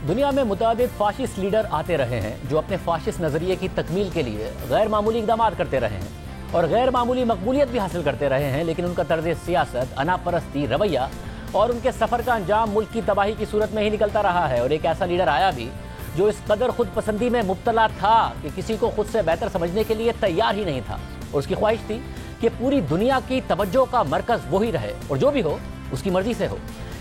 دنیا میں متعدد فاشسٹ لیڈر آتے رہے ہیں جو اپنے فاشسٹ نظریے کی تکمیل کے لیے غیر معمولی اقدامات کرتے رہے ہیں اور غیر معمولی مقبولیت بھی حاصل کرتے رہے ہیں، لیکن ان کا طرز سیاست، انا پرستی، رویہ اور ان کے سفر کا انجام ملک کی تباہی کی صورت میں ہی نکلتا رہا ہے۔ اور ایک ایسا لیڈر آیا بھی جو اس قدر خود پسندی میں مبتلا تھا کہ کسی کو خود سے بہتر سمجھنے کے لیے تیار ہی نہیں تھا، اور اس کی خواہش تھی کہ پوری دنیا کی توجہ کا مرکز وہی رہے اور جو بھی ہو اس کی مرضی سے ہو۔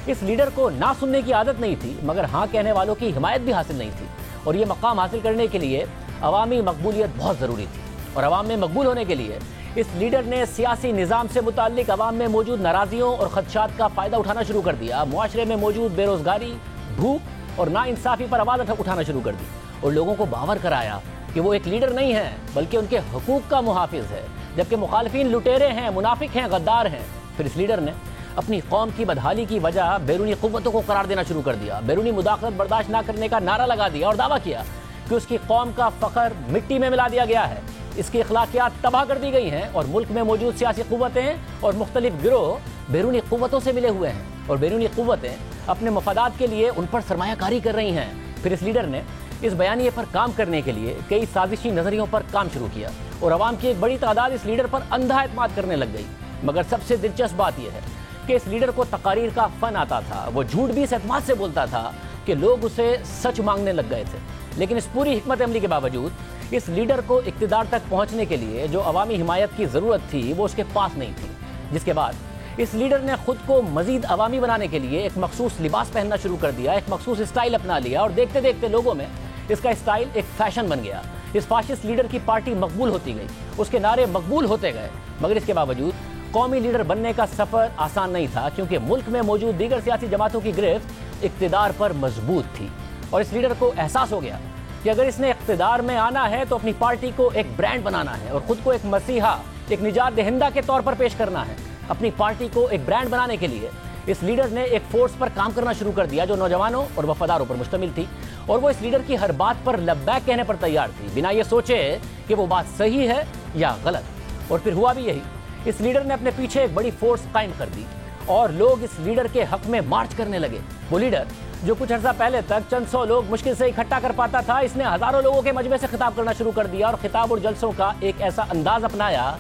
اس لیڈر کو نہ سننے کی عادت نہیں تھی، مگر ہاں کہنے والوں کی حمایت بھی حاصل نہیں تھی، اور یہ مقام حاصل کرنے کے لیے عوامی مقبولیت بہت ضروری تھی۔ اور عوام میں مقبول ہونے کے لیے اس لیڈر نے سیاسی نظام سے متعلق عوام میں موجود ناراضیوں اور خدشات کا فائدہ اٹھانا شروع کر دیا، معاشرے میں موجود بے روزگاری، بھوک اور ناانصافی پر آواز اٹھانا شروع کر دی، اور لوگوں کو باور کرایا کہ وہ ایک لیڈر نہیں ہے بلکہ ان کے حقوق کا محافظ ہے، جبکہ مخالفین لٹیرے ہیں، منافق ہیں، غدار ہیں۔ پھر اس لیڈر نے اپنی قوم کی بدحالی کی وجہ بیرونی قوتوں کو قرار دینا شروع کر دیا، بیرونی مداخلت برداشت نہ کرنے کا نعرہ لگا دیا اور دعویٰ کیا کہ اس کی قوم کا فخر مٹی میں ملا دیا گیا ہے، اس کی اخلاقیات تباہ کر دی گئی ہیں، اور ملک میں موجود سیاسی قوتیں اور مختلف گروہ بیرونی قوتوں سے ملے ہوئے ہیں، اور بیرونی قوتیں اپنے مفادات کے لیے ان پر سرمایہ کاری کر رہی ہیں۔ پھر اس لیڈر نے اس بیانیے پر کام کرنے کے لیے کئی سازشی نظریوں پر کام شروع کیا، اور عوام کی ایک بڑی تعداد اس لیڈر پر اندھا اعتماد کرنے لگ گئی۔ مگر سب سے دلچسپ بات یہ ہے کہ اس لیڈر کو تقاریر کا فن آتا تھا، وہ جھوٹ بھی اس اعتماد سے بولتا تھا کہ لوگ اسے سچ مانگنے لگ گئے تھے۔ لیکن اس پوری حکمت عملی کے باوجود اس لیڈر کو اقتدار تک پہنچنے کے لیے جو عوامی حمایت کی ضرورت تھی وہ اس کے پاس نہیں تھی، جس کے بعد اس لیڈر نے خود کو مزید عوامی بنانے کے لیے ایک مخصوص لباس پہننا شروع کر دیا، ایک مخصوص اسٹائل اپنا لیا، اور دیکھتے دیکھتے لوگوں میں اس کا اسٹائل ایک فیشن بن گیا۔ اس فاشسٹ لیڈر کی پارٹی مقبول ہوتی گئی، اس کے نعرے مقبول ہوتے گئے، مگر اس کے باوجود قومی لیڈر بننے کا سفر آسان نہیں تھا، کیونکہ ملک میں موجود دیگر سیاسی جماعتوں کی گرفت اقتدار پر مضبوط تھی، اور اس لیڈر کو احساس ہو گیا کہ اگر اس نے اقتدار میں آنا ہے تو اپنی پارٹی کو ایک برانڈ بنانا ہے اور خود کو ایک مسیحا، ایک نجات دہندہ کے طور پر پیش کرنا ہے۔ اپنی پارٹی کو ایک برانڈ بنانے کے لیے اس لیڈر نے ایک فورس پر کام کرنا شروع کر دیا جو نوجوانوں اور وفاداروں پر مشتمل تھی، اور وہ اس لیڈر کی ہر بات پر لبیک کہنے پر تیار تھی، بنا یہ سوچے کہ وہ بات صحیح ہے یا غلط۔ اور پھر ہوا بھی یہی، اس لیڈر نے اپنے پیچھے ایک بڑی فورس قائم کر دی اور لوگ اس لیڈر کے حق میں مارچ کرنے لگے۔ وہ لیڈر جو کچھ عرصہ پہلے تک چند سو لوگ مشکل سے اکٹھا کر پاتا تھا، اس نے ہزاروں لوگوں کے مجمع سے خطاب کرنا شروع کر دیا، اور خطاب اور جلسوں کا ایک ایسا انداز اپنایا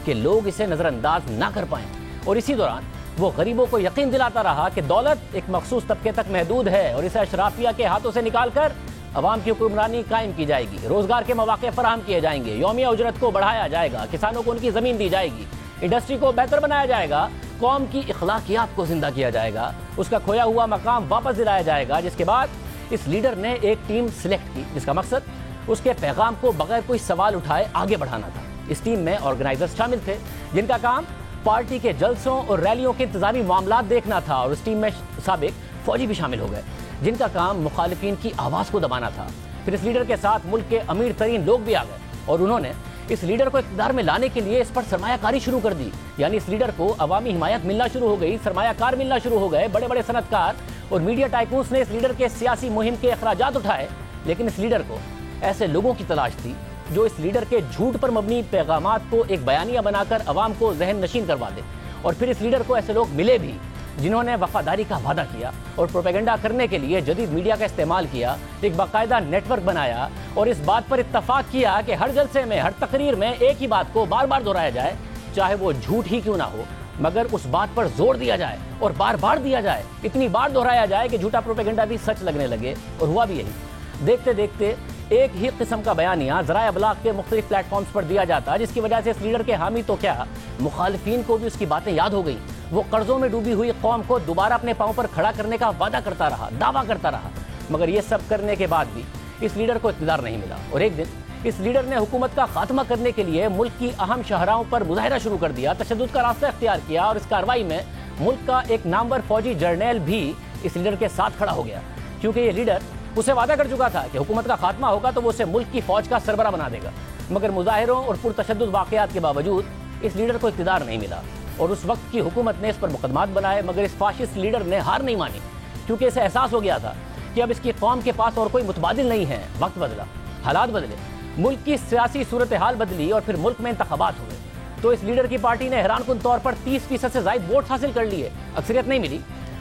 کہ لوگ اسے نظر انداز نہ کر پائیں۔ اور اسی دوران وہ غریبوں کو یقین دلاتا رہا کہ دولت ایک مخصوص طبقے تک محدود ہے اور اسے اشرافیہ کے ہاتھوں سے نکال کر عوام کی حکمرانی قائم کی جائے گی، روزگار کے مواقع فراہم کیے جائیں گے، یومیہ اجرت کو بڑھایا جائے گا، کسانوں کو ان کی زمین دی جائے گی، انڈسٹری کو بہتر بنایا جائے گا، قوم کی اخلاقیات کو زندہ کیا جائے گا، اس کا کھویا ہوا مقام واپس دلایا جائے گا۔ جس کے بعد اس لیڈر نے ایک ٹیم سلیکٹ کی جس کا مقصد اس کے پیغام کو بغیر کوئی سوال اٹھائے آگے بڑھانا تھا۔ اس ٹیم میں آرگنائزرز شامل تھے جن کا کام پارٹی کے جلسوں اور ریلیوں کے انتظامی معاملات دیکھنا تھا، اور اس ٹیم میں سابق فوجی بھی شامل ہو گئے جن کا کام مخالفین کی آواز کو دبانا تھا۔ پھر اس لیڈر کے ساتھ ملک کے امیر ترین لوگ بھی آ گئے، اور انہوں نے اس لیڈر کو اقتدار میں لانے کے لیے اس پر سرمایہ کاری شروع کر دی، یعنی اس لیڈر کو عوامی حمایت ملنا شروع ہو گئی، سرمایہ کار ملنا شروع ہو گئے، بڑے بڑے صنعت کار اور میڈیا ٹائکونز نے اس لیڈر کے سیاسی مہم کے اخراجات اٹھائے۔ لیکن اس لیڈر کو ایسے لوگوں کی تلاش تھی جو اس لیڈر کے جھوٹ پر مبنی پیغامات کو ایک بیانیہ بنا کر عوام کو ذہن نشین کروا دے، اور پھر اس لیڈر کو ایسے لوگ ملے بھی جنہوں نے وفاداری کا وعدہ کیا اور پروپیگنڈا کرنے کے لیے جدید میڈیا کا استعمال کیا، ایک باقاعدہ نیٹ ورک بنایا، اور اس بات پر اتفاق کیا کہ ہر جلسے میں، ہر تقریر میں ایک ہی بات کو بار بار دہرایا جائے، چاہے وہ جھوٹ ہی کیوں نہ ہو، مگر اس بات پر زور دیا جائے اور بار بار دیا جائے، اتنی بار دہرایا جائے کہ جھوٹا پروپیگنڈا بھی سچ لگنے لگے۔ اور ہوا بھی یہی، دیکھتے دیکھتے ایک ہی قسم کا بیانیہ ذرائع ابلاغ کے مختلف پلیٹ فارمز پر دیا جاتا، جس کی وجہ سے اس لیڈر کے حامی تو کیا، مخالفین کو بھی اس کی باتیں یاد ہو گئیں۔ وہ قرضوں میں ڈوبی ہوئی قوم کو دوبارہ اپنے پاؤں پر کھڑا کرنے کا وعدہ کرتا رہا، دعویٰ کرتا رہا، مگر یہ سب کرنے کے بعد بھی اس لیڈر کو اقتدار نہیں ملا۔ اور ایک دن اس لیڈر نے حکومت کا خاتمہ کرنے کے لیے ملک کی اہم شاہراہوں پر مظاہرہ شروع کر دیا، تشدد کا راستہ اختیار کیا، اور اس کارروائی میں ملک کا ایک نامور فوجی جرنیل بھی اس لیڈر کے ساتھ کھڑا ہو گیا، کیونکہ یہ لیڈر اسے وعدہ کر چکا تھا کہ حکومت کا خاتمہ ہوگا تو وہ اسے ملک کی فوج کا سربراہ بنا دے گا۔ مگر مظاہروں اور پرتشدد واقعات کے باوجود اس لیڈر کو اقتدار نہیں ملا، اور اس وقت کی حکومت نے اس پر مقدمات بنائے، مگر اس فاشسٹ لیڈر نے ہار نہیں مانی، کیونکہ اسے احساس ہو گیا تھا کہ اب اس کی قوم کے پاس اور کوئی متبادل نہیں ہے۔ وقت بدلا، حالات بدلے، ملک کی سیاسی صورتحال بدلی، اور پھر ملک میں انتخابات ہوئے، تو اس لیڈر کی پارٹی نے حیران کن طور پر 30% سے زائد ووٹ حاصل کر لیے، اکثریت نہیں ملی،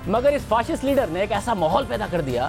مگر اس فاشسٹ لیڈر نے ایک ایسا ماحول پیدا کر دیا